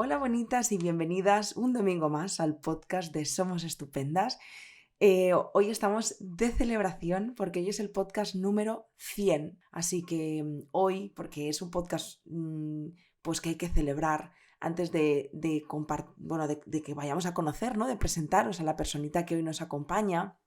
Hola bonitas y bienvenidas un domingo más al podcast de Somos Estupendas. Hoy estamos de celebración porque hoy es el podcast número 100. Así que hoy, porque es un podcast pues que hay que celebrar antes de que vayamos a conocer, ¿no? De presentaros a la personita que hoy nos acompaña.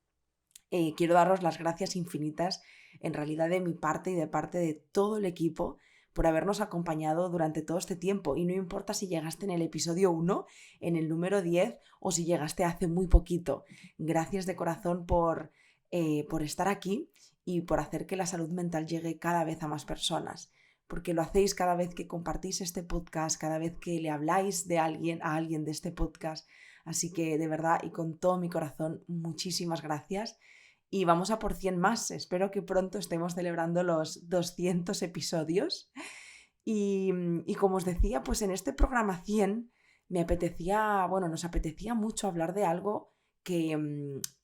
Quiero daros las gracias infinitas, en realidad de mi parte y de parte de todo el equipo, por habernos acompañado durante todo este tiempo. Y no importa si llegaste en el episodio 1, en el número 10 o si llegaste hace muy poquito. Gracias de corazón por estar aquí y por hacer que la salud mental llegue cada vez a más personas. Porque lo hacéis cada vez que compartís este podcast, cada vez que le habláis de alguien a alguien de este podcast. Así que de verdad y con todo mi corazón, muchísimas gracias y vamos a por 100 más. Espero que pronto estemos celebrando los 200 episodios. Y como os decía, pues en este programa 100 nos apetecía mucho hablar de algo que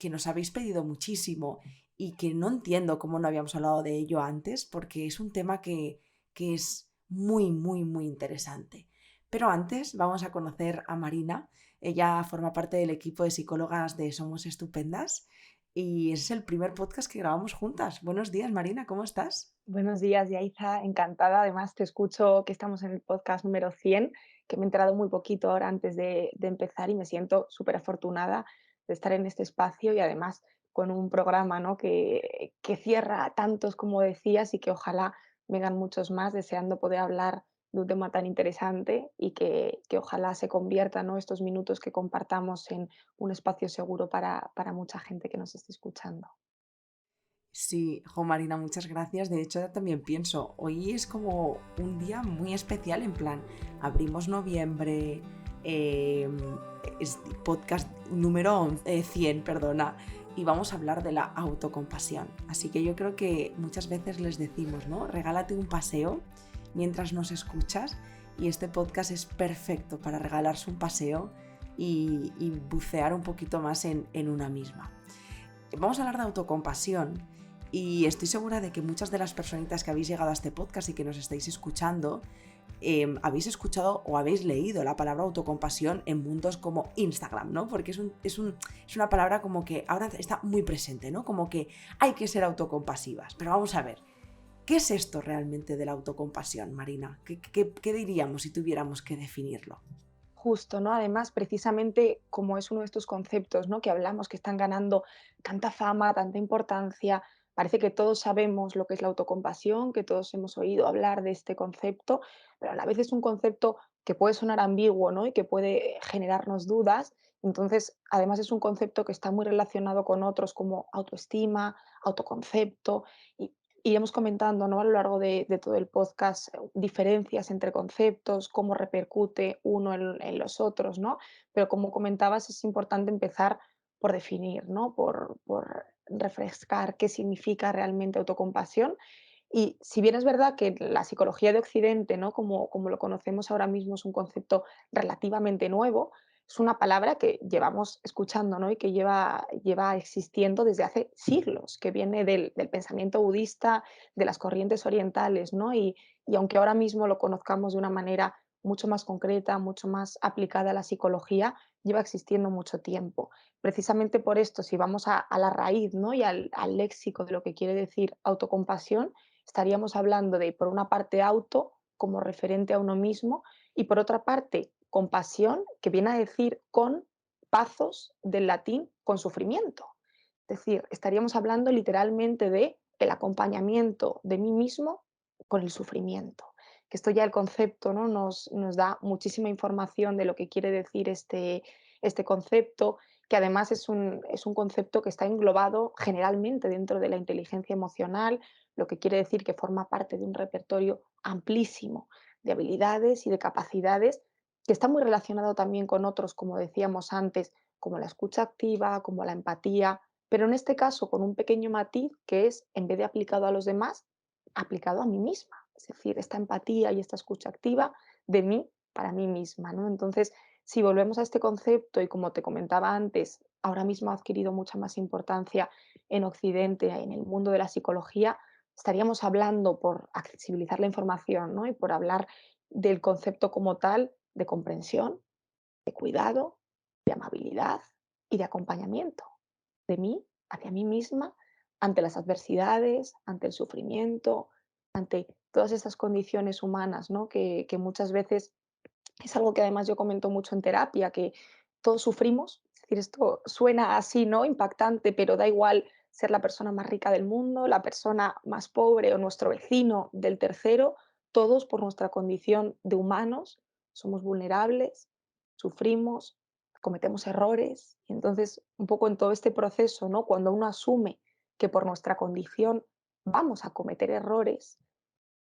nos habéis pedido muchísimo y que no entiendo cómo no habíamos hablado de ello antes, porque es un tema que es muy, muy, muy interesante. Pero antes vamos a conocer a Marina. Ella forma parte del equipo de psicólogas de Somos Estupendas y es el primer podcast que grabamos juntas. Buenos días, Marina, ¿cómo estás? Buenos días, Yaiza, encantada. Además, te escucho que estamos en el podcast número 100, que me he enterado muy poquito ahora antes de empezar y me siento súper afortunada de estar en este espacio y además con un programa, ¿no? que cierra a tantos, como decías, y que ojalá vengan muchos más, deseando poder hablar de un tema tan interesante y que ojalá se conviertan, ¿no? estos minutos que compartamos en un espacio seguro para mucha gente que nos esté escuchando. Sí, jo Marina, muchas gracias. De hecho, también pienso, hoy es como un día muy especial, en plan, abrimos noviembre, eh, es podcast número 100, perdona, y vamos a hablar de la autocompasión. Así que yo creo que muchas veces les decimos, ¿no? Regálate un paseo mientras nos escuchas y este podcast es perfecto para regalarse un paseo y bucear un poquito más en una misma. Vamos a hablar de autocompasión y estoy segura de que muchas de las personitas que habéis llegado a este podcast y que nos estáis escuchando, habéis escuchado o habéis leído la palabra autocompasión en mundos como Instagram, ¿no? Porque es una palabra como que ahora está muy presente, ¿no? Como que hay que ser autocompasivas. Pero vamos a ver, ¿qué es esto realmente de la autocompasión, Marina? ¿Qué diríamos si tuviéramos que definirlo? Justo, ¿no? Además, precisamente como es uno de estos conceptos, ¿no? que hablamos que están ganando tanta fama, tanta importancia, parece que todos sabemos lo que es la autocompasión, que todos hemos oído hablar de este concepto, pero a la vez es un concepto que puede sonar ambiguo, ¿no? y que puede generarnos dudas. Entonces, además es un concepto que está muy relacionado con otros como autoestima, autoconcepto, y iremos comentando, ¿no? a lo largo de todo el podcast diferencias entre conceptos, cómo repercute uno en los otros, ¿no? Pero como comentabas, es importante empezar por definir, ¿no? Por refrescar qué significa realmente autocompasión. Y si bien es verdad que la psicología de Occidente, ¿no? como lo conocemos ahora mismo, es un concepto relativamente nuevo, es una palabra que llevamos escuchando, ¿no? y que lleva existiendo desde hace siglos, que viene del pensamiento budista, de las corrientes orientales, ¿no? Y aunque ahora mismo lo conozcamos de una manera mucho más concreta, mucho más aplicada a la psicología, lleva existiendo mucho tiempo. Precisamente por esto, si vamos a la raíz, ¿no? y al léxico de lo que quiere decir autocompasión, estaríamos hablando de, por una parte, auto como referente a uno mismo y por otra parte, compasión, que viene a decir con pazos del latín con sufrimiento. Es decir, estaríamos hablando literalmente de el acompañamiento de mí mismo con el sufrimiento. Que esto ya el concepto, ¿no? nos da muchísima información de lo que quiere decir este concepto, que además es un concepto que está englobado generalmente dentro de la inteligencia emocional, lo que quiere decir que forma parte de un repertorio amplísimo de habilidades y de capacidades que está muy relacionado también con otros, como decíamos antes, como la escucha activa, como la empatía, pero en este caso con un pequeño matiz que es, en vez de aplicado a los demás, aplicado a mí misma. Es decir, esta empatía y esta escucha activa de mí para mí misma, ¿no? Entonces, si volvemos a este concepto y como te comentaba antes, ahora mismo ha adquirido mucha más importancia en Occidente, en el mundo de la psicología, estaríamos hablando por accesibilizar la información, ¿no? y por hablar del concepto como tal de comprensión, de cuidado, de amabilidad y de acompañamiento de mí hacia mí misma ante las adversidades, ante el sufrimiento, ante todas estas condiciones humanas, ¿no? Que muchas veces es algo que además yo comento mucho en terapia, que todos sufrimos. Es decir, esto suena así, ¿no? Impactante, pero da igual ser la persona más rica del mundo, la persona más pobre o nuestro vecino del tercero, todos por nuestra condición de humanos somos vulnerables, sufrimos, cometemos errores. Y entonces, un poco en todo este proceso, ¿no? Cuando uno asume que por nuestra condición vamos a cometer errores,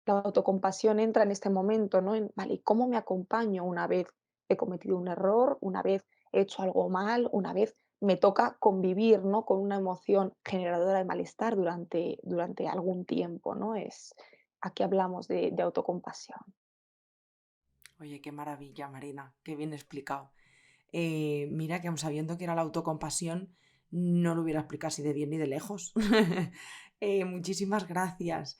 la autocompasión entra en este momento, ¿no? En, vale, ¿cómo me acompaño una vez he cometido un error, una vez he hecho algo mal, una vez me toca convivir, ¿no? Con una emoción generadora de malestar durante algún tiempo, ¿no? Aquí hablamos de autocompasión. Oye, qué maravilla, Marina, qué bien explicado. Mira que aun sabiendo que era la autocompasión, no lo hubiera explicado así de bien ni de lejos. Muchísimas gracias.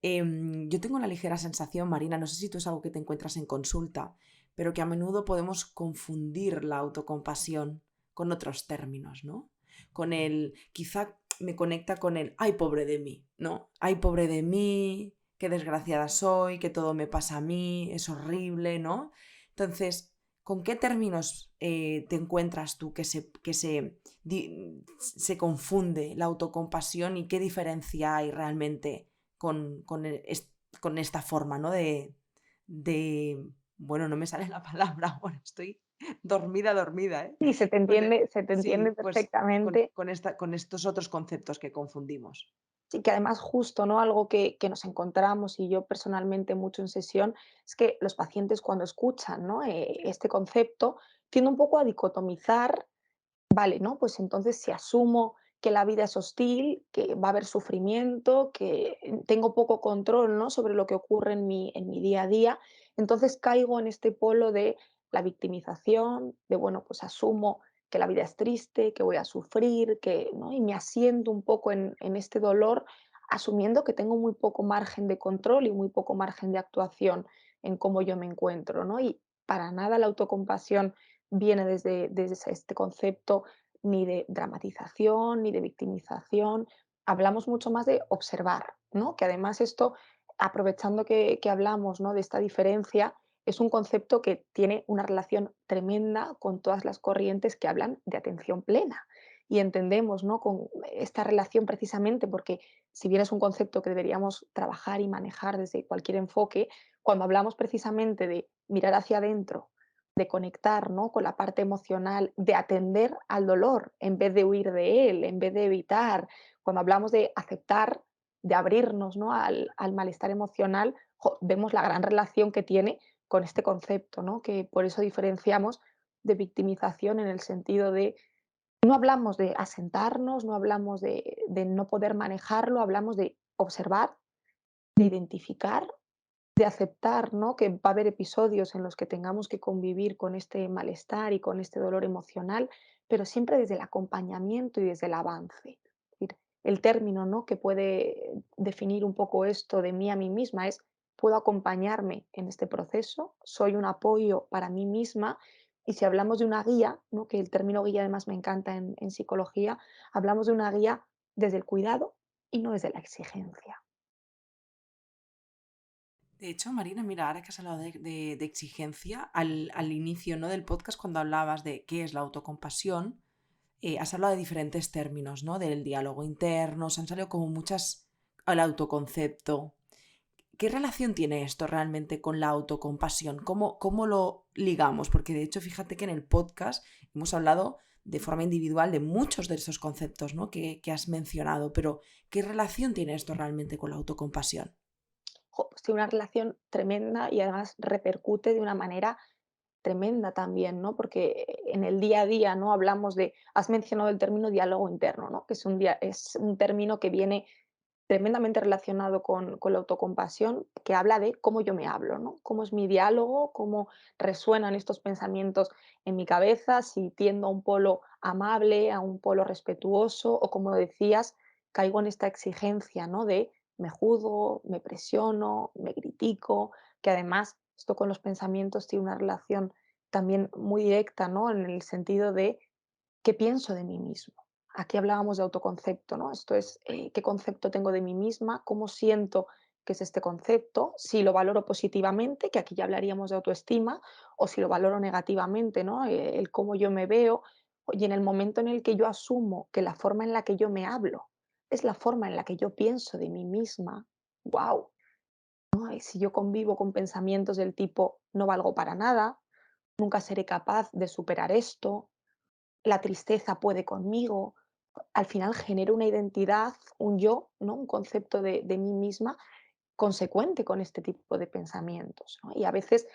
Yo tengo la ligera sensación, Marina, no sé si tú es algo que te encuentras en consulta, pero que a menudo podemos confundir la autocompasión con otros términos, ¿no? Con el, quizá me conecta con el, ay, pobre de mí, ¿no? Ay, pobre de mí, qué desgraciada soy, que todo me pasa a mí, es horrible, ¿no? Entonces, ¿con qué términos te encuentras tú se confunde la autocompasión y qué diferencia hay realmente con esta forma, ¿no? Bueno, no me sale la palabra, bueno, estoy dormida, ¿eh? Y se te entiende Sí, pues perfectamente. con estos otros conceptos que confundimos. Sí, que además justo, ¿no? Algo que nos encontramos y yo personalmente mucho en sesión es que los pacientes cuando escuchan, ¿no? Este concepto tienden un poco a dicotomizar. Vale, ¿no? Pues entonces si asumo que la vida es hostil, que va a haber sufrimiento, que tengo poco control, ¿no? Sobre lo que ocurre en mi día a día, entonces caigo en este polo de la victimización, de bueno, pues asumo que la vida es triste, que voy a sufrir, que, ¿no? Y me asiento un poco en este dolor, asumiendo que tengo muy poco margen de control y muy poco margen de actuación en cómo yo me encuentro, ¿no? Y para nada la autocompasión viene desde este concepto ni de dramatización, ni de victimización. Hablamos mucho más de observar, ¿no? Que además esto, aprovechando que hablamos, ¿no? De esta diferencia, es un concepto que tiene una relación tremenda con todas las corrientes que hablan de atención plena. Y entendemos, ¿no? Con esta relación precisamente porque si bien es un concepto que deberíamos trabajar y manejar desde cualquier enfoque, cuando hablamos precisamente de mirar hacia adentro, de conectar, ¿no? Con la parte emocional, de atender al dolor en vez de huir de él, en vez de evitar. Cuando hablamos de aceptar, de abrirnos, ¿no? Al malestar emocional, vemos la gran relación que tiene con este concepto, ¿no? Que por eso diferenciamos de victimización en el sentido de no hablamos de asentarnos, no hablamos de no poder manejarlo, hablamos de observar, de identificar, de aceptar, ¿no? Que va a haber episodios en los que tengamos que convivir con este malestar y con este dolor emocional, pero siempre desde el acompañamiento y desde el avance. Es decir, el término, ¿no? Que puede definir un poco esto de mí a mí misma es, puedo acompañarme en este proceso, soy un apoyo para mí misma. Y si hablamos de una guía, ¿no? Que el término guía además me encanta en psicología, hablamos de una guía desde el cuidado y no desde la exigencia. De hecho, Marina, mira, ahora que has hablado de exigencia, al inicio, ¿no? del podcast, cuando hablabas de qué es la autocompasión, has hablado de diferentes términos, ¿no? Del diálogo interno, se han salido como muchas al autoconcepto. ¿Qué relación tiene esto realmente con la autocompasión? ¿Cómo lo ligamos? Porque de hecho, fíjate que en el podcast hemos hablado de forma individual de muchos de esos conceptos, ¿no? que has mencionado, pero ¿qué relación tiene esto realmente con la autocompasión? Pues tiene una relación tremenda y además repercute de una manera tremenda también, ¿no? Porque en el día a día, ¿no? Hablamos de, has mencionado el término diálogo interno, ¿no? Que es un término que viene tremendamente relacionado con la autocompasión, que habla de cómo yo me hablo, ¿no? Cómo es mi diálogo, cómo resuenan estos pensamientos en mi cabeza, si tiendo a un polo amable, a un polo respetuoso, o como decías, caigo en esta exigencia, ¿no? De me juzgo, me presiono, me critico, que además Esto con los pensamientos tiene una relación también muy directa, ¿no? En el sentido de qué pienso de mí mismo. Aquí hablábamos de autoconcepto, ¿no? Esto es qué concepto tengo de mí misma, cómo siento que es este concepto, si lo valoro positivamente, que aquí ya hablaríamos de autoestima, o si lo valoro negativamente, ¿no? El cómo yo me veo, y en el momento en el que yo asumo que la forma en la que yo me hablo es la forma en la que yo pienso de mí misma, wow, si yo convivo con pensamientos del tipo no valgo para nada, nunca seré capaz de superar esto, la tristeza puede conmigo, al final genero una identidad, un yo, ¿no? Un concepto de mí misma consecuente con este tipo de pensamientos, ¿no? Y a veces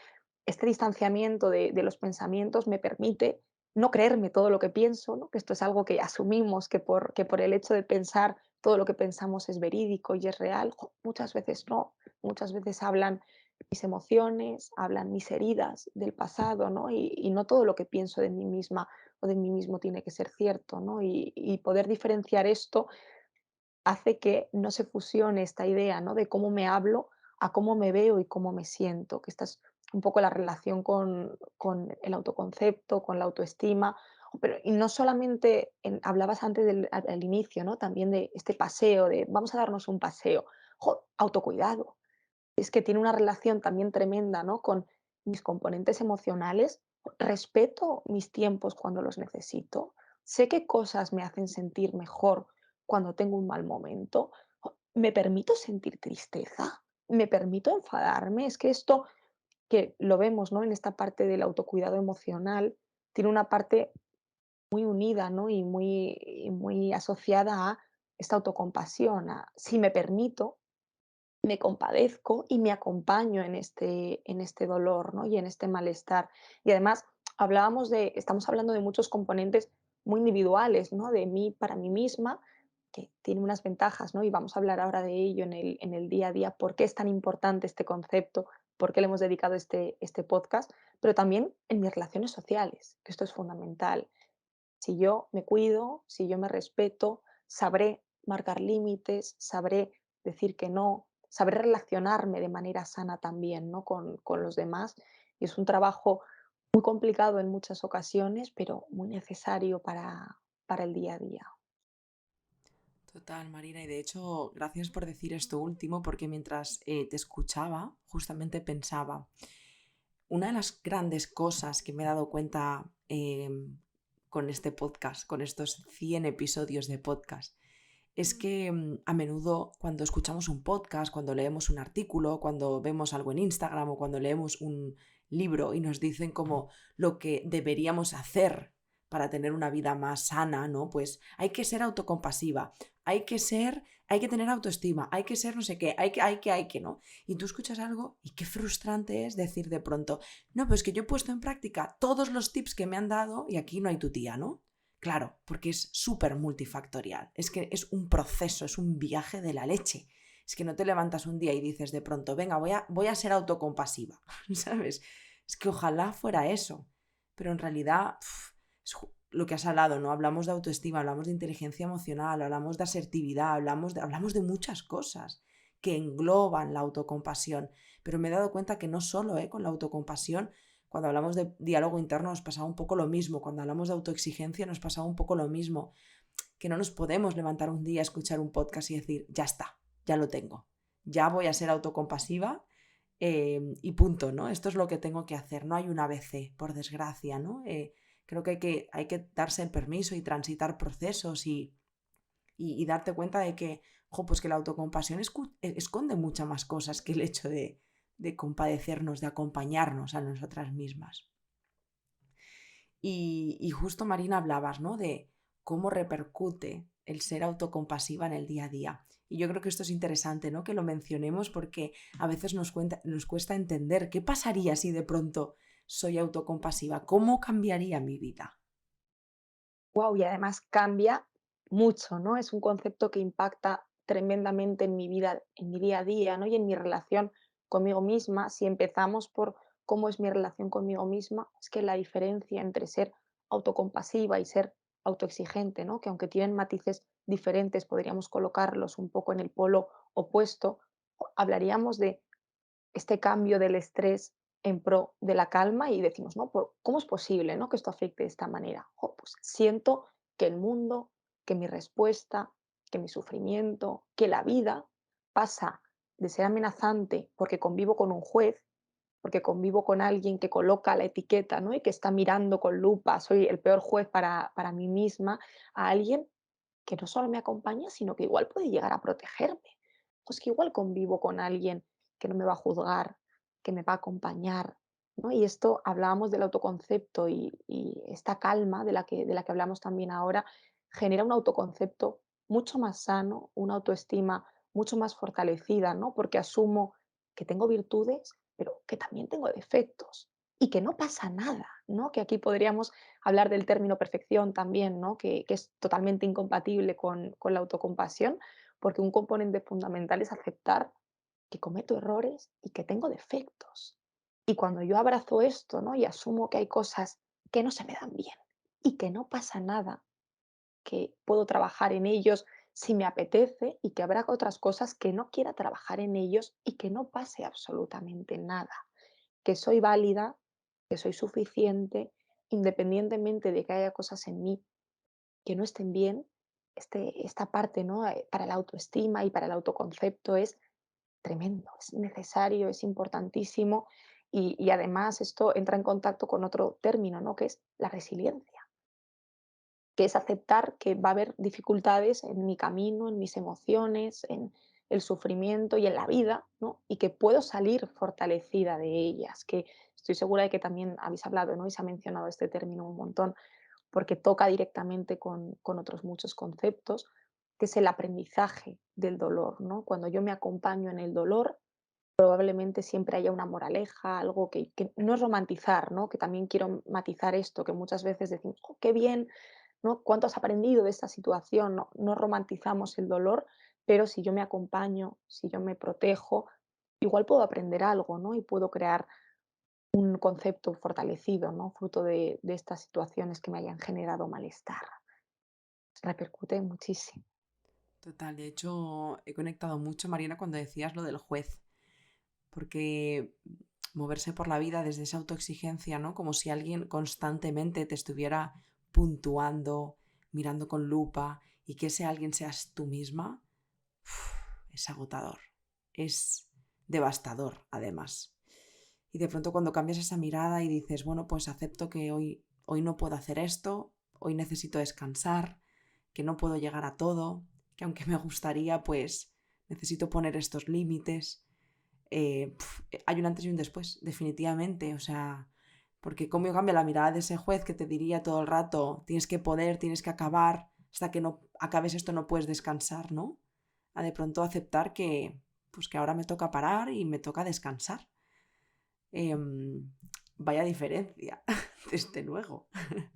este distanciamiento de los pensamientos me permite no creerme todo lo que pienso, ¿no? Que esto es algo que asumimos que por el hecho de pensar todo lo que pensamos es verídico y es real. Muchas veces no, muchas veces hablan mis emociones, hablan mis heridas del pasado, ¿no? Y no todo lo que pienso de mí misma o de mí mismo tiene que ser cierto, ¿no? Y poder diferenciar esto hace que no se fusione esta idea, ¿no? De cómo me hablo a cómo me veo y cómo me siento, que esta es un poco la relación con el autoconcepto, con la autoestima, pero y no solamente hablabas antes al inicio, ¿no? También de este paseo, de vamos a darnos un paseo. Autocuidado. Es que tiene una relación también tremenda, ¿no? Con mis componentes emocionales. Respeto mis tiempos cuando los necesito. Sé qué cosas me hacen sentir mejor cuando tengo un mal momento. ¿Me permito sentir tristeza? ¿Me permito enfadarme? Es que esto que lo vemos, ¿no? En esta parte del autocuidado emocional, tiene una parte muy unida, ¿no? Y muy asociada a esta autocompasión, a si me permito, me compadezco y me acompaño en este dolor, ¿no? Y en este malestar. Y además, estamos hablando de muchos componentes muy individuales, ¿no? De mí para mí misma, que tiene unas ventajas, ¿no? Y vamos a hablar ahora de ello en el día a día, por qué es tan importante este concepto, por qué le hemos dedicado este podcast, pero también en mis relaciones sociales, que esto es fundamental. Si yo me cuido, si yo me respeto, sabré marcar límites, sabré decir que no, sabré relacionarme de manera sana también, ¿no? Con los demás. Y es un trabajo muy complicado en muchas ocasiones, pero muy necesario para el día a día. Total, Marina, y de hecho, gracias por decir esto último, porque mientras te escuchaba, justamente pensaba, una de las grandes cosas que me he dado cuenta con este podcast, con estos 100 episodios de podcast, es que a menudo cuando escuchamos un podcast, cuando leemos un artículo, cuando vemos algo en Instagram o cuando leemos un libro y nos dicen como lo que deberíamos hacer para tener una vida más sana, ¿no? Pues hay que ser autocompasiva, hay que tener autoestima, hay que ser no sé qué, hay que, ¿no? Y tú escuchas algo y qué frustrante es decir de pronto, no, pues que yo he puesto en práctica todos los tips que me han dado y aquí no hay tu tía, ¿no? Claro, porque es súper multifactorial. Es que es un proceso, es un viaje de la leche. Es que no te levantas un día y dices de pronto, venga, voy a ser autocompasiva, ¿sabes? Es que ojalá fuera eso. Pero en realidad es lo que has hablado, ¿no? Hablamos de autoestima, hablamos de inteligencia emocional, hablamos de asertividad, hablamos de muchas cosas que engloban la autocompasión. Pero me he dado cuenta que no solo con la autocompasión cuando hablamos de diálogo interno nos pasaba un poco lo mismo, cuando hablamos de autoexigencia nos pasaba un poco lo mismo, que no nos podemos levantar un día a escuchar un podcast y decir, ya está, ya lo tengo, ya voy a ser autocompasiva y punto, ¿no? Esto es lo que tengo que hacer, no hay un ABC, por desgracia, ¿no? Creo que hay que darse el permiso y transitar procesos y darte cuenta de que, pues que la autocompasión esconde muchas más cosas que el hecho de compadecernos, de acompañarnos a nosotras mismas. Y justo Marina hablabas, ¿no? De cómo repercute el ser autocompasiva en el día a día. Y yo creo que esto es interesante, ¿no? Que lo mencionemos porque a veces nos cuesta entender qué pasaría si de pronto soy autocompasiva, cómo cambiaría mi vida. Wow, y además cambia mucho, ¿no? Es un concepto que impacta tremendamente en mi vida, en mi día a día, ¿no? Y en mi relación conmigo misma. Si empezamos por cómo es mi relación conmigo misma, es que la diferencia entre ser autocompasiva y ser autoexigente, ¿no? Que aunque tienen matices diferentes, podríamos colocarlos un poco en el polo opuesto, hablaríamos de este cambio del estrés en pro de la calma y decimos, ¿no? ¿Cómo es posible, ¿no? Que esto afecte de esta manera? Pues siento que el mundo, que mi respuesta, que mi sufrimiento, que la vida pasa de ser amenazante porque convivo con un juez, porque convivo con alguien que coloca la etiqueta, ¿no? Y que está mirando con lupa, soy el peor juez para mí misma, a alguien que no solo me acompaña, sino que igual puede llegar a protegerme. Pues que igual convivo con alguien que no me va a juzgar, que me va a acompañar, ¿no? Y esto hablábamos del autoconcepto y esta calma de la que hablamos también ahora genera un autoconcepto mucho más sano, una autoestima mucho más fortalecida, ¿no? Porque asumo que tengo virtudes, pero que también tengo defectos y que no pasa nada, ¿no? Que aquí podríamos hablar del término perfección también, ¿no? Que es totalmente incompatible con la autocompasión, porque un componente fundamental es aceptar que cometo errores y que tengo defectos. Y cuando yo abrazo esto, ¿no? Y asumo que hay cosas que no se me dan bien y que no pasa nada, que puedo trabajar en ellos si me apetece y que habrá otras cosas que no quiera trabajar en ellos y que no pase absolutamente nada, que soy válida, que soy suficiente, independientemente de que haya cosas en mí que no estén bien, esta parte, ¿no? Para la autoestima y para el autoconcepto es tremendo, es necesario, es importantísimo y además esto entra en contacto con otro término, ¿no? Que es la resiliencia, que es aceptar que va a haber dificultades en mi camino, en mis emociones, en el sufrimiento y en la vida, ¿no? Y que puedo salir fortalecida de ellas, que estoy segura de que también habéis hablado, ¿no? Y se ha mencionado este término un montón, porque toca directamente con otros muchos conceptos, que es el aprendizaje del dolor, ¿no? Cuando yo me acompaño en el dolor, probablemente siempre haya una moraleja, algo que no es romantizar, ¿no? Que también quiero matizar esto, que muchas veces decimos, "Oh, qué bien, ¿no? ¿Cuánto has aprendido de esta situación?". No, no romantizamos el dolor, pero si yo me acompaño, si yo me protejo, igual puedo aprender algo, ¿no? Y puedo crear un concepto fortalecido, ¿no? Fruto de estas situaciones que me hayan generado malestar. Repercute muchísimo. Total, de hecho, he conectado mucho, Mariana, cuando decías lo del juez, porque moverse por la vida desde esa autoexigencia, ¿no? Como si alguien constantemente te estuviera puntuando, mirando con lupa, y que ese alguien seas tú misma, uf, es agotador, es devastador, además. Y de pronto cuando cambias esa mirada y dices, bueno, pues acepto que hoy no puedo hacer esto, hoy necesito descansar, que no puedo llegar a todo, que aunque me gustaría, pues necesito poner estos límites. Hay un antes y un después, definitivamente. O sea, porque cómo cambia la mirada de ese juez que te diría todo el rato, tienes que poder, tienes que acabar, hasta que no acabes esto no puedes descansar, ¿no? A de pronto aceptar que, pues que ahora me toca parar y me toca descansar. Vaya diferencia, desde luego.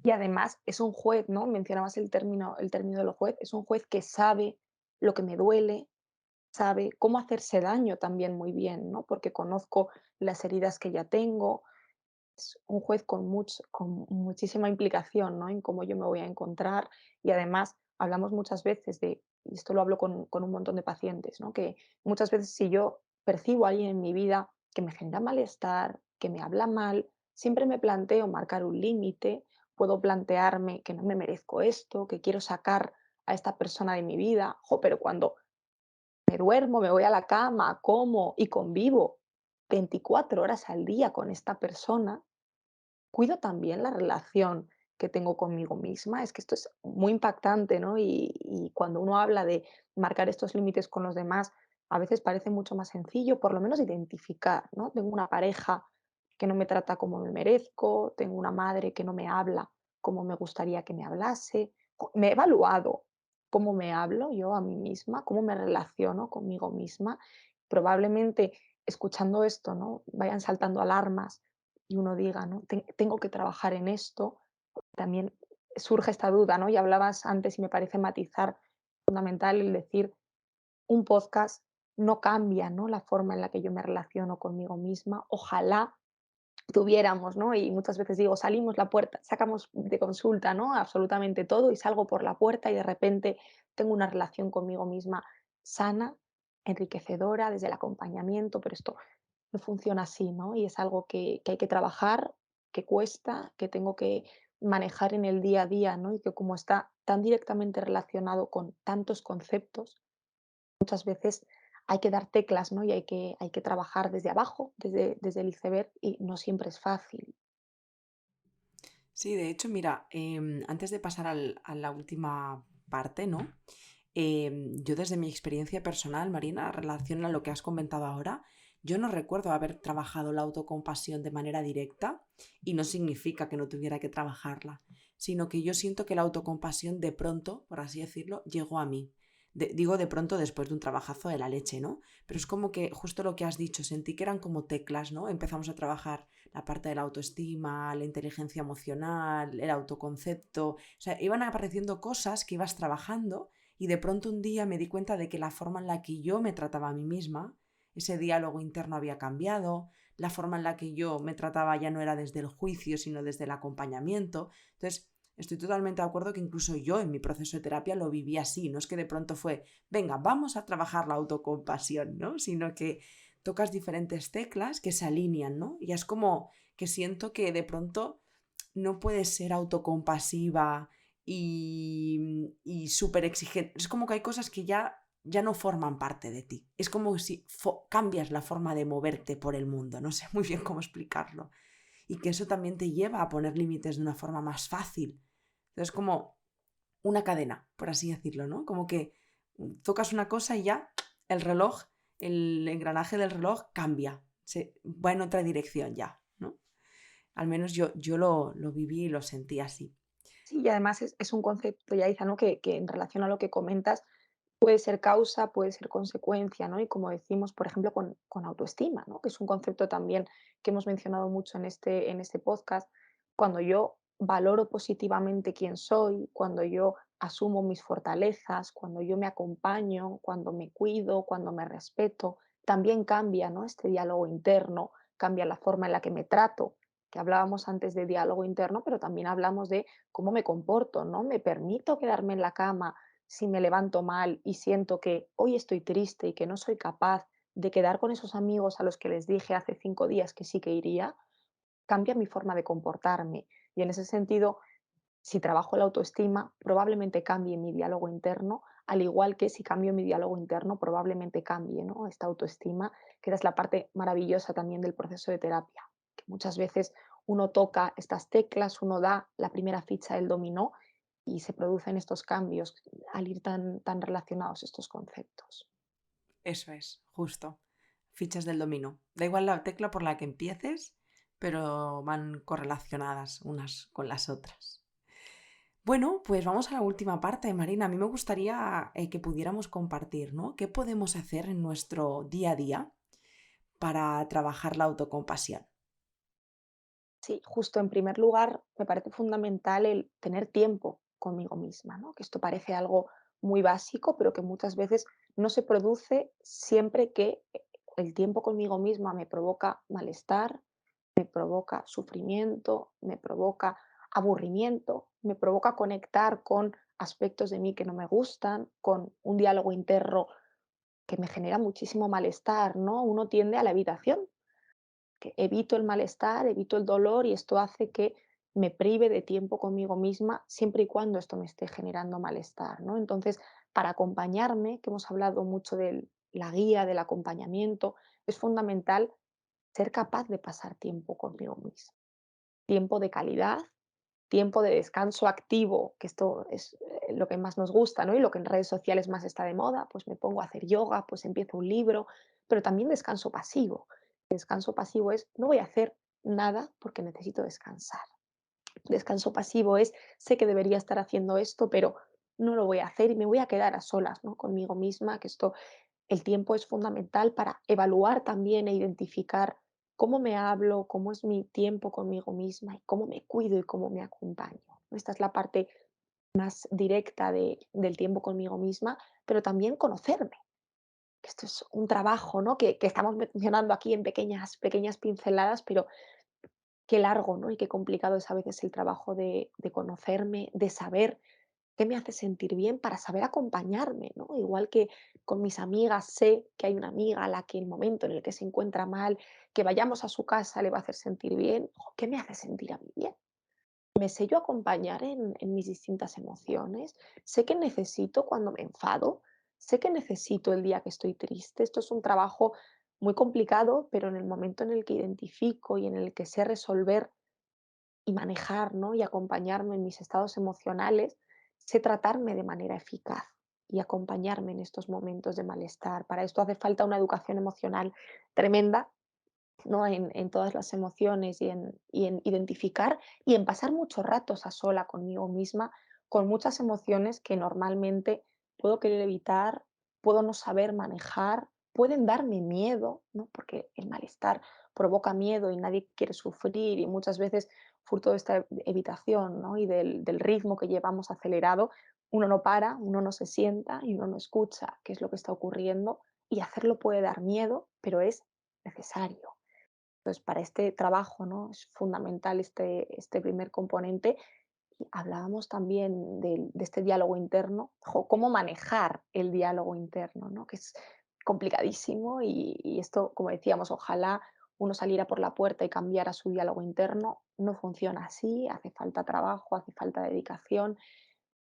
Y además es un juez, ¿no? Mencionabas el término del juez, es un juez que sabe lo que me duele, sabe cómo hacerse daño también muy bien, ¿no? Porque conozco las heridas que ya tengo. Es un juez con muchísima implicación, ¿no? En cómo yo me voy a encontrar. Y además hablamos muchas veces y esto lo hablo con un montón de pacientes, ¿no? Que muchas veces si yo percibo a alguien en mi vida que me genera malestar, que me habla mal, siempre me planteo marcar un límite, puedo plantearme que no me merezco esto, que quiero sacar a esta persona de mi vida. Jo, pero cuando me duermo, me voy a la cama, como y convivo 24 horas al día con esta persona, cuido también la relación que tengo conmigo misma. Es que esto es muy impactante, ¿no? Y cuando uno habla de marcar estos límites con los demás, a veces parece mucho más sencillo, por lo menos identificar, ¿no? Tengo una pareja que no me trata como me merezco, tengo una madre que no me habla como me gustaría que me hablase. Me he evaluado cómo me hablo yo a mí misma, cómo me relaciono conmigo misma. Probablemente escuchando esto, ¿no? Vayan saltando alarmas y uno diga, ¿no? Tengo que trabajar en esto, también surge esta duda, ¿no? Y hablabas antes y me parece matizar fundamental el decir, un podcast no cambia, ¿no? La forma en la que yo me relaciono conmigo misma. Ojalá tuviéramos, ¿no? Y muchas veces digo, salimos la puerta, sacamos de consulta, ¿no? Absolutamente todo y salgo por la puerta y de repente tengo una relación conmigo misma sana, enriquecedora, desde el acompañamiento, pero esto no funciona así, ¿no? Y es algo que hay que trabajar, que cuesta, que tengo que manejar en el día a día, ¿no? Y que como está tan directamente relacionado con tantos conceptos, muchas veces hay que dar teclas, ¿no? Y hay que trabajar desde abajo, desde el iceberg, y no siempre es fácil. Sí, de hecho, mira, antes de pasar a la última parte, ¿no? Yo desde mi experiencia personal, Marina, en relación a lo que has comentado ahora, yo no recuerdo haber trabajado la autocompasión de manera directa y no significa que no tuviera que trabajarla, sino que yo siento que la autocompasión de pronto, por así decirlo, llegó a mí. Digo de pronto después de un trabajazo de la leche, ¿no? Pero es como que justo lo que has dicho, sentí que eran como teclas, ¿no? Empezamos a trabajar la parte de la autoestima, la inteligencia emocional, el autoconcepto, o sea, iban apareciendo cosas que ibas trabajando y de pronto un día me di cuenta de que la forma en la que yo me trataba a mí misma, ese diálogo interno había cambiado, la forma en la que yo me trataba ya no era desde el juicio, sino desde el acompañamiento. Entonces, estoy totalmente de acuerdo que incluso yo en mi proceso de terapia lo viví así, no es que de pronto fue, venga, vamos a trabajar la autocompasión, ¿no? Sino que tocas diferentes teclas que se alinean, ¿no? Y es como que siento que de pronto no puedes ser autocompasiva y súper exigente. Es como que hay cosas que ya no forman parte de ti. Es como si cambias la forma de moverte por el mundo. No sé muy bien cómo explicarlo. Y que eso también te lleva a poner límites de una forma más fácil. Entonces, como una cadena, por así decirlo, ¿no? Como que tocas una cosa y ya el reloj, el engranaje del reloj cambia. Va en otra dirección ya, ¿no? Al menos yo lo viví y lo sentí así. Sí, y además es un concepto, Yaiza, ¿no? Que en relación a lo que comentas, puede ser causa, puede ser consecuencia, ¿no? Y como decimos, por ejemplo, con autoestima, ¿no? Que es un concepto también que hemos mencionado mucho en este podcast. Cuando yo valoro positivamente quién soy, cuando yo asumo mis fortalezas, cuando yo me acompaño, cuando me cuido, cuando me respeto, también cambia, ¿no? Este diálogo interno, cambia la forma en la que me trato, que hablábamos antes de diálogo interno, pero también hablamos de cómo me comporto, ¿no? Me permito quedarme en la cama si me levanto mal y siento que hoy estoy triste y que no soy capaz de quedar con esos amigos a los que les dije hace 5 días que sí que iría, cambia mi forma de comportarme. Y en ese sentido, si trabajo la autoestima, probablemente cambie mi diálogo interno, al igual que si cambio mi diálogo interno, probablemente cambie, ¿no? Esta autoestima, que es la parte maravillosa también del proceso de terapia, que muchas veces uno toca estas teclas, uno da la primera ficha del dominó y se producen estos cambios al ir tan relacionados estos conceptos. Eso es, justo. Fichas del dominó. Da igual la tecla por la que empieces, pero van correlacionadas unas con las otras. Bueno, pues vamos a la última parte, Marina. A mí me gustaría que pudiéramos compartir, ¿no? ¿Qué podemos hacer en nuestro día a día para trabajar la autocompasión? Sí, justo en primer lugar, me parece fundamental el tener tiempo conmigo misma, ¿no? Que esto parece algo muy básico, pero que muchas veces no se produce siempre que el tiempo conmigo misma me provoca malestar, me provoca sufrimiento, me provoca aburrimiento, me provoca conectar con aspectos de mí que no me gustan, con un diálogo interno que me genera muchísimo malestar, ¿no? Uno tiende a la evitación, que evito el malestar, evito el dolor y esto hace que me prive de tiempo conmigo misma siempre y cuando esto me esté generando malestar, ¿no? Entonces, para acompañarme, que hemos hablado mucho de la guía, del acompañamiento, es fundamental ser capaz de pasar tiempo conmigo misma. Tiempo de calidad, tiempo de descanso activo, que esto es lo que más nos gusta, ¿no? Y lo que en redes sociales más está de moda, pues me pongo a hacer yoga, pues empiezo un libro, pero también descanso pasivo. Descanso pasivo es no voy a hacer nada porque necesito descansar. Descanso pasivo es sé que debería estar haciendo esto, pero no lo voy a hacer y me voy a quedar a solas, ¿no? Conmigo misma, que esto el tiempo es fundamental para evaluar también e identificar cómo me hablo, cómo es mi tiempo conmigo misma y cómo me cuido y cómo me acompaño. Esta es la parte más directa del tiempo conmigo misma, pero también conocerme. Que esto es un trabajo, ¿no? Que estamos mencionando aquí en pequeñas pinceladas, pero qué largo, ¿no? Y qué complicado es a veces el trabajo de conocerme, de saber qué me hace sentir bien para saber acompañarme, ¿no? Igual que con mis amigas, sé que hay una amiga a la que el momento en el que se encuentra mal, que vayamos a su casa le va a hacer sentir bien. ¿Qué me hace sentir a mí bien? Me sé yo acompañar en mis distintas emociones. Sé que necesito cuando me enfado, sé que necesito el día que estoy triste. Esto es un trabajo muy complicado, pero en el momento en el que identifico y en el que sé resolver y manejar, ¿no? Y acompañarme en mis estados emocionales, sé tratarme de manera eficaz y acompañarme en estos momentos de malestar. Para esto hace falta una educación emocional tremenda, ¿no? En todas las emociones y en identificar y en pasar muchos ratos a sola conmigo misma, con muchas emociones que normalmente puedo querer evitar, puedo no saber manejar, pueden darme miedo, ¿no? Porque el malestar provoca miedo y nadie quiere sufrir y muchas veces fruto de esta evitación, ¿no? Y del ritmo que llevamos acelerado, uno no para, uno no se sienta y uno no escucha qué es lo que está ocurriendo y hacerlo puede dar miedo, pero es necesario. Entonces, para este trabajo, ¿no? Es fundamental este primer componente. Y hablábamos también de este diálogo interno, cómo manejar el diálogo interno, ¿no? Que es complicadísimo y esto, como decíamos, ojalá uno saliera por la puerta y cambiara su diálogo interno. No funciona así, hace falta trabajo, hace falta dedicación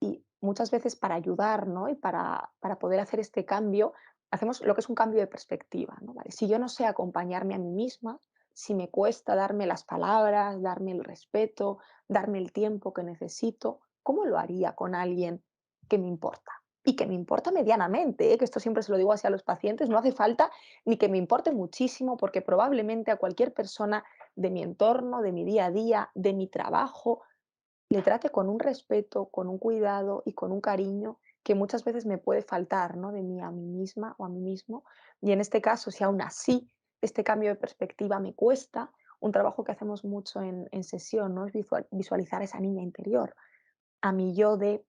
y muchas veces para ayudar, ¿no? Y para poder hacer este cambio, hacemos lo que es un cambio de perspectiva, ¿no? Vale, si yo no sé acompañarme a mí misma, si me cuesta darme las palabras, darme el respeto, darme el tiempo que necesito, ¿cómo lo haría con alguien que me importa? Y que me importa medianamente, ¿eh? Que esto siempre se lo digo así a los pacientes, no hace falta ni que me importe muchísimo, porque probablemente a cualquier persona de mi entorno, de mi día a día, de mi trabajo, le trate con un respeto, con un cuidado y con un cariño que muchas veces me puede faltar, ¿no? De mí a mí misma o a mí mismo. Y en este caso, si aún así este cambio de perspectiva me cuesta, un trabajo que hacemos mucho en sesión, ¿no? Es visualizar a esa niña interior, a mi yo de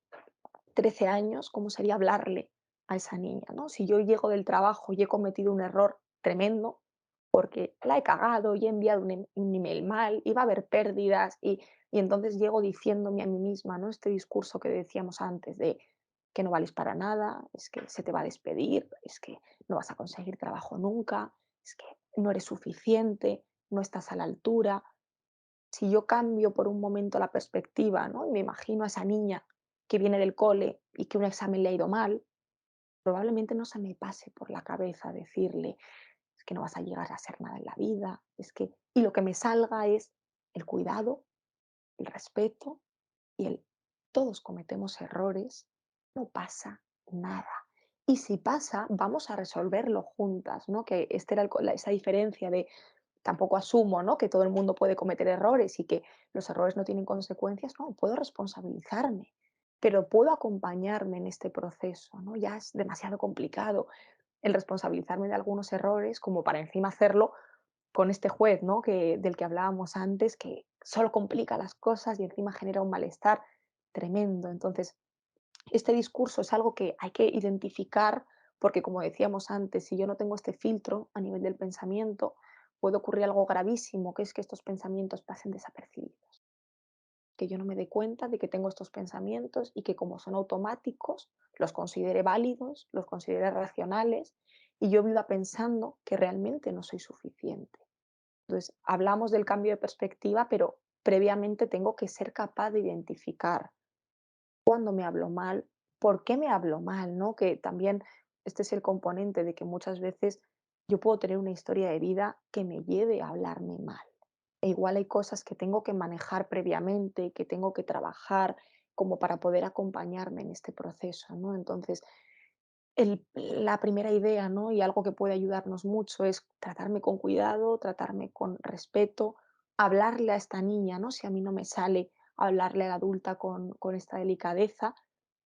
13 años, ¿cómo sería hablarle a esa niña, ¿no? Si yo llego del trabajo y he cometido un error tremendo, porque la he cagado y he enviado un email mal, y va a haber pérdidas, y entonces llego diciéndome a mí misma, ¿no? Este discurso que decíamos antes de que no vales para nada, es que se te va a despedir, es que no vas a conseguir trabajo nunca, es que no eres suficiente, no estás a la altura. Si yo cambio por un momento la perspectiva, ¿no? Y me imagino a esa niña que viene del cole y que un examen le ha ido mal, probablemente no se me pase por la cabeza decirle, es que no vas a llegar a ser nada en la vida, es que... Y lo que me salga es el cuidado, el respeto y el todos cometemos errores, no pasa nada. Y si pasa, vamos a resolverlo juntas, ¿no? Que este era esa diferencia de tampoco asumo, ¿no? Que todo el mundo puede cometer errores y que los errores no tienen consecuencias, no, puedo responsabilizarme, pero puedo acompañarme en este proceso, ¿no? Ya es demasiado complicado el responsabilizarme de algunos errores como para encima hacerlo con este juez, ¿no? Del que hablábamos antes, que solo complica las cosas y encima genera un malestar tremendo. Entonces, este discurso es algo que hay que identificar porque, como decíamos antes, si yo no tengo este filtro a nivel del pensamiento, puede ocurrir algo gravísimo, que es que estos pensamientos pasen desapercibidos, que yo no me dé cuenta de que tengo estos pensamientos y que como son automáticos, los considere válidos, los considere racionales y yo viva pensando que realmente no soy suficiente. Entonces, hablamos del cambio de perspectiva, pero previamente tengo que ser capaz de identificar cuándo me hablo mal, por qué me hablo mal, ¿no? Que también este es el componente de que muchas veces yo puedo tener una historia de vida que me lleve a hablarme mal. E igual hay cosas que tengo que manejar previamente, que tengo que trabajar como para poder acompañarme en este proceso, ¿no? Entonces, la primera idea, ¿no? Y algo que puede ayudarnos mucho es tratarme con cuidado, tratarme con respeto, hablarle a esta niña, ¿no? Si a mí no me sale hablarle a la adulta con esta delicadeza,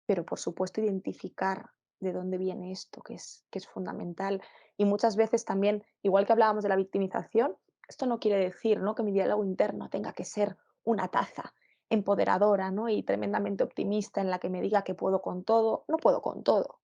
pero por supuesto identificar de dónde viene esto, que es fundamental. Y muchas veces también, igual que hablábamos de la victimización, esto no quiere decir, ¿no? Que mi diálogo interno tenga que ser una taza empoderadora, ¿no? Y tremendamente optimista en la que me diga que puedo con todo. No puedo con todo,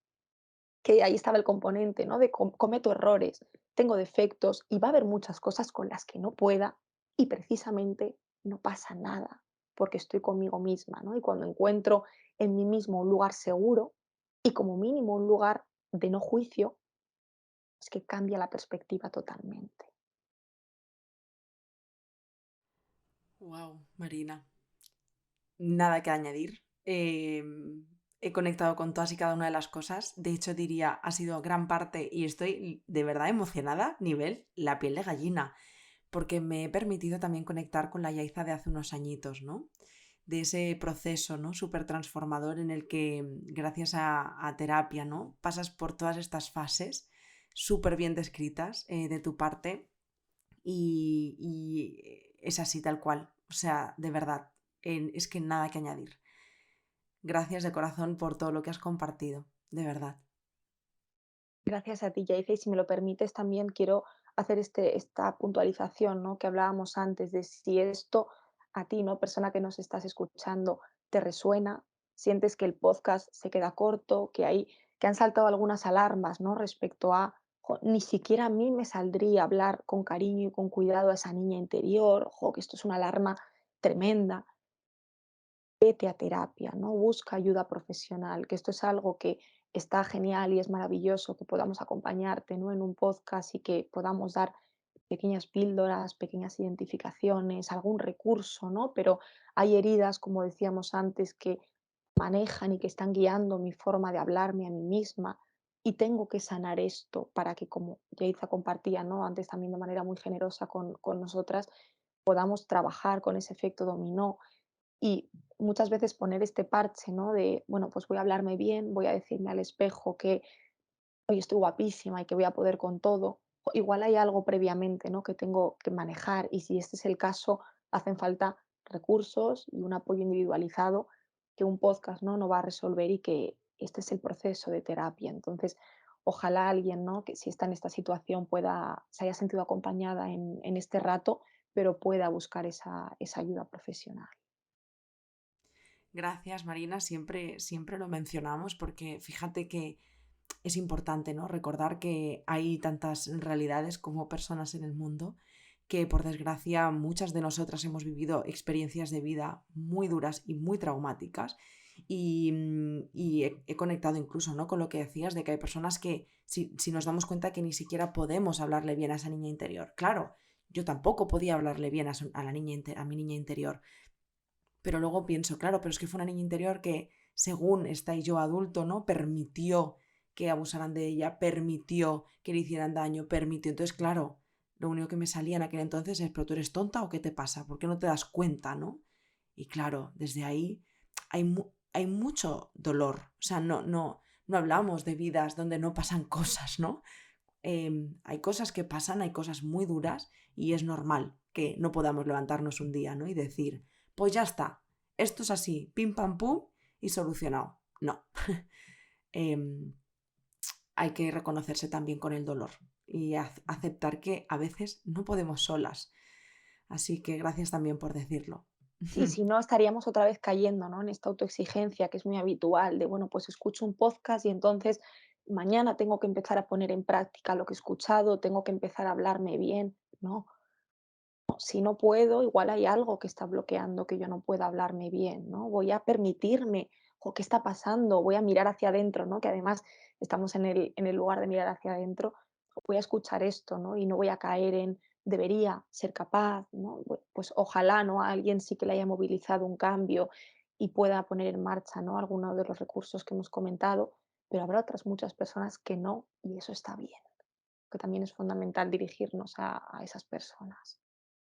que ahí estaba el componente, ¿no? De cometo errores, tengo defectos y va a haber muchas cosas con las que no pueda y precisamente no pasa nada porque estoy conmigo misma, ¿no? Y cuando encuentro en mí mismo un lugar seguro y como mínimo un lugar de no juicio, es que cambia la perspectiva totalmente. Wow, Marina. Nada que añadir. He conectado con todas y cada una de las cosas. De hecho, diría, ha sido gran parte y estoy de verdad emocionada, nivel la piel de gallina, porque me he permitido también conectar con la Yaiza de hace unos añitos, ¿no? De ese proceso, ¿no? Súper transformador en el que, gracias a terapia, ¿no? Pasas por todas estas fases súper bien descritas de tu parte y es así tal cual. O sea, de verdad, es que nada que añadir. Gracias de corazón por todo lo que has compartido, de verdad. Gracias a ti, Yaiza, y si me lo permites, también quiero hacer esta puntualización, ¿no? Que hablábamos antes de si esto a ti, ¿no? Persona que nos estás escuchando, te resuena, sientes que el podcast se queda corto, que han saltado algunas alarmas, ¿no? Respecto a "Jo, ni siquiera a mí me saldría hablar con cariño y con cuidado a esa niña interior, jo, que esto es una alarma tremenda". Vete a terapia, ¿no? Busca ayuda profesional, que esto es algo que está genial y es maravilloso que podamos acompañarte, ¿no? En un podcast y que podamos dar pequeñas píldoras, pequeñas identificaciones, algún recurso, ¿no? Pero hay heridas, como decíamos antes, que manejan y que están guiando mi forma de hablarme a mí misma y tengo que sanar esto para que, como Yaiza compartía, ¿no? Antes también de manera muy generosa con nosotras, podamos trabajar con ese efecto dominó y muchas veces poner este parche, ¿no? De, bueno, pues voy a hablarme bien, voy a decirme al espejo que hoy estoy guapísima y que voy a poder con todo. Igual hay algo previamente, ¿no? Que tengo que manejar y si este es el caso, hacen falta recursos y un apoyo individualizado que un podcast, ¿no? No va a resolver y que este es el proceso de terapia. Entonces, ojalá alguien, ¿no? Que si está en esta situación se haya sentido acompañada en este rato, pero pueda buscar esa ayuda profesional. Gracias, Marina. Siempre lo mencionamos porque fíjate que es importante, ¿no? Recordar que hay tantas realidades como personas en el mundo que, por desgracia, muchas de nosotras hemos vivido experiencias de vida muy duras y muy traumáticas. Y he conectado incluso, ¿no? Con lo que decías de que hay personas que, si nos damos cuenta que ni siquiera podemos hablarle bien a esa niña interior. Claro, yo tampoco podía hablarle bien a la a mi niña interior, pero luego pienso, claro, pero es que fue una niña interior que, según está y yo adulto, ¿no? Permitió que abusaran de ella, permitió que le hicieran daño, permitió. Entonces, claro, lo único que me salía en aquel entonces es, pero tú eres tonta o qué te pasa, ¿por qué no te das cuenta, no? Y claro, desde ahí hay mucho dolor. O sea, no hablamos de vidas donde no pasan cosas, ¿no? Hay cosas que pasan, hay cosas muy duras y es normal que no podamos levantarnos un día, ¿no? Y decir, pues ya está, esto es así, pim pam pum y solucionado. No. Em, Hay que reconocerse también con el dolor y aceptar que a veces no podemos solas. Así que gracias también por decirlo. Sí, si no, estaríamos otra vez cayendo, ¿no? En esta autoexigencia que es muy habitual, de, bueno, pues escucho un podcast y entonces mañana tengo que empezar a poner en práctica lo que he escuchado, tengo que empezar a hablarme bien. No, si no puedo, igual hay algo que está bloqueando que yo no pueda hablarme bien, ¿no? Voy a permitirme, o ¿qué está pasando? Voy a mirar hacia adentro, ¿no? Que además estamos en el lugar de mirar hacia adentro, voy a escuchar esto, ¿no? Y no voy a caer en debería ser capaz, ¿no? Pues ojalá, ¿no? A alguien sí que le haya movilizado un cambio y pueda poner en marcha, ¿no? Alguno de los recursos que hemos comentado, pero habrá otras muchas personas que no, y eso está bien, que también es fundamental dirigirnos a esas personas.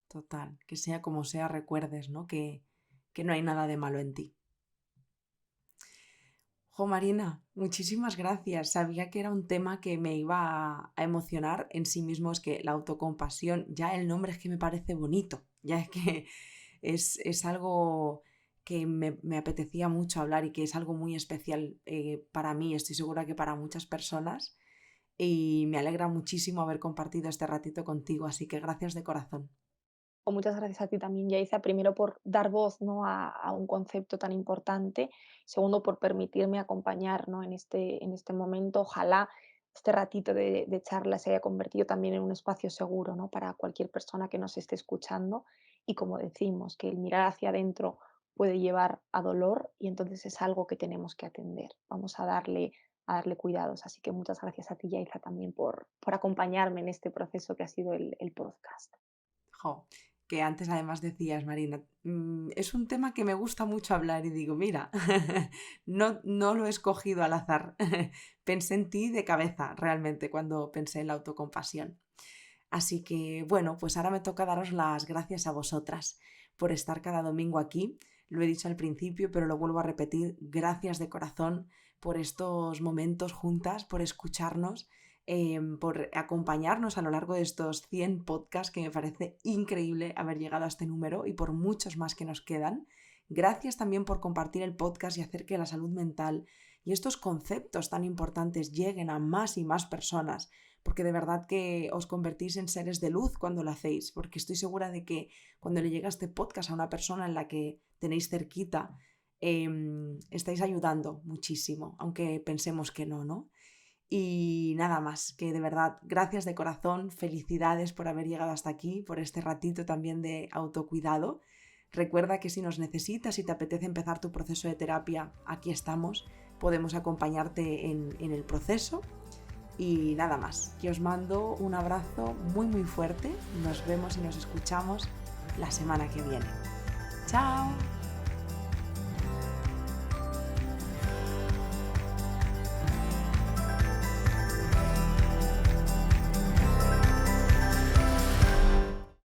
Total, que sea como sea, recuerdes, ¿no? Que no hay nada de malo en ti. Jo, Marina, muchísimas gracias. Sabía que era un tema que me iba a emocionar en sí mismo. Es que la autocompasión, ya el nombre es que me parece bonito, ya es que es algo que me apetecía mucho hablar y que es algo muy especial para mí, estoy segura que para muchas personas. Y me alegra muchísimo haber compartido este ratito contigo, así que gracias de corazón. O muchas gracias a ti también, Yaiza, primero por dar voz, ¿no? a un concepto tan importante, segundo por permitirme acompañar, ¿no? en este momento. Ojalá este ratito de charla se haya convertido también en un espacio seguro, ¿no? Para cualquier persona que nos esté escuchando y como decimos, que el mirar hacia adentro puede llevar a dolor y entonces es algo que tenemos que atender. Vamos a darle a darle cuidados. Así que muchas gracias a ti, Yaiza, también por acompañarme en este proceso que ha sido el podcast. Jo, que antes además decías, Marina, es un tema que me gusta mucho hablar y digo, mira, no lo he escogido al azar. Pensé en ti de cabeza realmente cuando pensé en la autocompasión. Así que bueno, pues ahora me toca daros las gracias a vosotras por estar cada domingo aquí. Lo he dicho al principio, pero lo vuelvo a repetir. Gracias de corazón por estos momentos juntas, por escucharnos, por acompañarnos a lo largo de estos 100 podcasts, que me parece increíble haber llegado a este número, y por muchos más que nos quedan. Gracias también por compartir el podcast y hacer que la salud mental y estos conceptos tan importantes lleguen a más y más personas, porque de verdad que os convertís en seres de luz cuando lo hacéis, porque estoy segura de que cuando le llega este podcast a una persona en la que tenéis cerquita, estáis ayudando muchísimo, aunque pensemos que no, ¿no? Y nada más, que de verdad, gracias de corazón, felicidades por haber llegado hasta aquí, por este ratito también de autocuidado. Recuerda que si nos necesitas y te apetece empezar tu proceso de terapia, aquí estamos, podemos acompañarte en el proceso. Y nada más, que os mando un abrazo muy muy fuerte, nos vemos y nos escuchamos la semana que viene. ¡Chao!